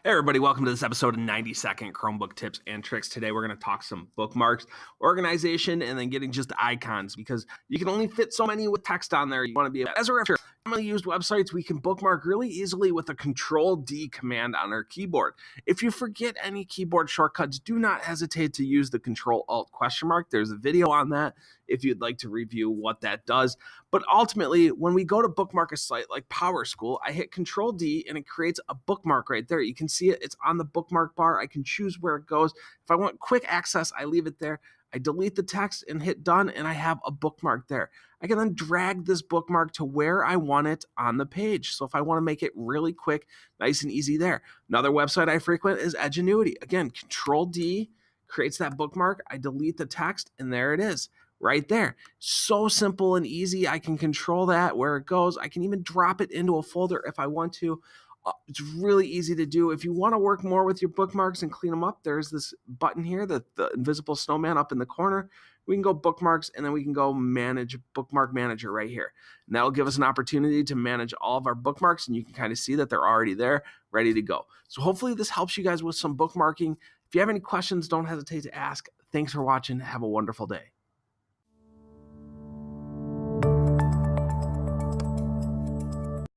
Hey everybody, welcome to this episode of 90-second Chromebook tips and tricks. Today we're going to talk some bookmarks, organization, and then getting just icons because you can only fit so many with text on there. You want to be as a reference. Commonly used websites, we can bookmark really easily with a Control-D command on our keyboard. If you forget any keyboard shortcuts, do not hesitate to use the Control-Alt ? There's a video on that if you'd like to review what that does. But ultimately, when we go to bookmark a site like PowerSchool, I hit Control-D and it creates a bookmark right there. You can see it. It's on the bookmark bar. I can choose where it goes. If I want quick access, I leave it there. I delete the text and hit done, and I have a bookmark there. I can then drag this bookmark to where I want it on the page. So if I want to make it really quick, nice and easy there. Another website I frequent is Edgenuity. Again, Control-D creates that bookmark. I delete the text, and there it is right there. So simple and easy. I can control that where it goes. I can even drop it into a folder if I want to. It's really easy to do. If you want to work more with your bookmarks and clean them up, there's this button here, the invisible snowman up in the corner. We can go bookmarks, and then we can go manage bookmark manager right here. And that'll give us an opportunity to manage all of our bookmarks, and you can kind of see that they're already there, ready to go. So hopefully this helps you guys with some bookmarking. If you have any questions, don't hesitate to ask. Thanks for watching. Have a wonderful day.